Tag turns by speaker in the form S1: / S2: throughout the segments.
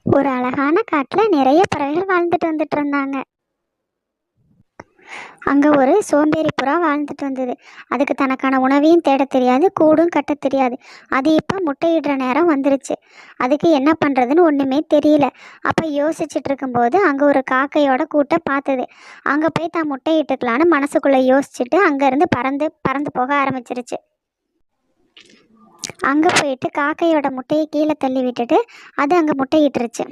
S1: ஒரு அழகான காட்டுல நிறைய பறவைகள் வாழ்ந்துட்டு வந்துட்டு இருந்தாங்க. அங்க ஒரு சோம்பேறி புறா வாழ்ந்துட்டு வந்தது. அதுக்கு தனக்கான உணவையும் தேட தெரியாது, கூடும் கட்ட தெரியாது. அது இப்ப முட்டையிடுற நேரம் வந்துருச்சு. அதுக்கு என்ன பண்றதுன்னு ஒண்ணுமே தெரியல. அப்ப யோசிச்சுட்டு இருக்கும்போது அங்க ஒரு காக்கையோட கூட்டை பார்த்தது. அங்க போய் தான் முட்டையிட்டுக்கலான்னு மனசுக்குள்ள யோசிச்சுட்டு அங்க இருந்து பறந்து பறந்து போக ஆரம்பிச்சிருச்சு. அங்கே போயிட்டு காக்கையோட முட்டையை கீழே தள்ளி விட்டுட்டு அது அங்கே முட்டையிட்டுருச்சு.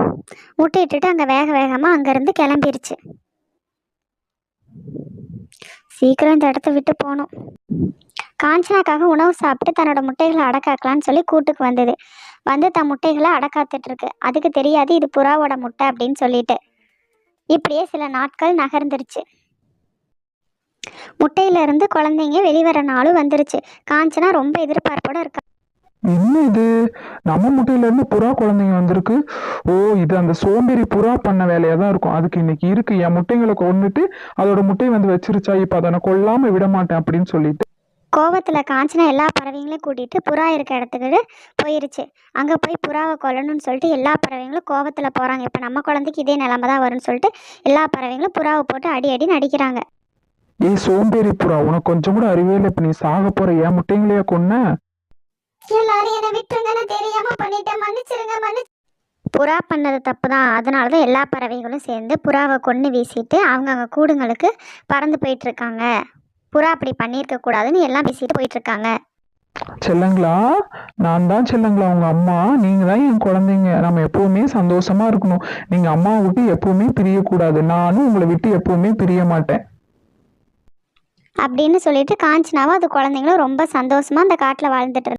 S1: முட்டையிட்டுட்டு அங்கே வேக வேகமாக அங்கேருந்து கிளம்பிருச்சு. சீக்கிரம் இந்த இடத்த விட்டு போகணும். காஞ்சனாக்காக உணவு சாப்பிட்டு தன்னோட முட்டைகளை அடக்காக்கலான்னு சொல்லி கூட்டுக்கு வந்தது. வந்து தன் முட்டைகளை அடக்காத்துட்டு இருக்கு. அதுக்கு தெரியாது இது புறாவோட முட்டை அப்படின்னு சொல்லிட்டு. இப்படியே சில நாட்கள் நகர்ந்துருச்சு. முட்டையிலிருந்து குழந்தைங்க வெளிவர நாளும் வந்துருச்சு. காஞ்சனா ரொம்ப எதிர்பார்ப்போட இருக்கா.
S2: என்ன இது? நம்ம முட்டையில இருந்து புறா குழந்தைங்க வந்திருக்கு. ஓ, இது அந்த சோம்பேறி புறா பண்ண வேலையா தான் இருக்கும். அதுக்கு இன்னைக்கு இருக்கு. என் முட்டைங்களை கொன்னுட்டு அதோட முட்டையை வந்து வச்சிருச்சா, இப்ப அதை நான் கொல்லாம விட மாட்டேன் அப்படின்னு சொல்லிட்டு
S1: கோவத்தில் காஞ்சனா எல்லா பறவைங்களையும் கூட்டிகிட்டு புறா இருக்க இடத்துக்கு போயிருச்சு. அங்கே போய் புறாவை கொல்லணும்னு சொல்லிட்டு எல்லா பறவைங்களும் கோவத்தில் போகிறாங்க. இப்போ நம்ம குழந்தைக்கு இதே நிலமை தான் வரும்னு சொல்லிட்டு எல்லா பறவைங்களும் புறாவை போட்டு அடி அடி நடிக்கிறாங்க.
S2: ஏய் சோம்பேறி புறா, உனக்கு கொஞ்சம் கூட அறிவே இல்லை. இப்ப நீ சாக போற என் முட்டைங்களையா கொன்ன?
S1: எல்லாரும் என்ன விட்டுருங்க, நான் தெரியாம பண்ணிட்டேன், மன்னிச்சிருங்க. புறா பண்ணது தப்பு தான். அதனால தான் எல்லா பறவைகளும் சேர்ந்து புறாவை கொன்று வீசிட்டு அவங்க கூடுங்களுக்கு பறந்து போயிட்டு இருக்காங்க. புறா அப்படி பண்ணியிருக்க கூடாதுன்னு எல்லாம் பேசிட்டு போயிட்டு இருக்காங்க.
S2: செல்லங்களா, நான் தான் செல்லங்களா உங்க அம்மா. நீங்க தான் என் குழந்தைங்க. நம்ம எப்பவுமே சந்தோஷமா இருக்கணும். நீங்க அம்மாவை விட்டு எப்பவுமே பிரியக்கூடாது. நானும் உங்களை விட்டு எப்பவுமே பிரிய மாட்டேன்
S1: அப்படின்னு சொல்லிட்டு காஞ்சனாவும் அது குழந்தைங்களும் ரொம்ப சந்தோஷமா அந்த காட்டில் வாழ்ந்துட்டு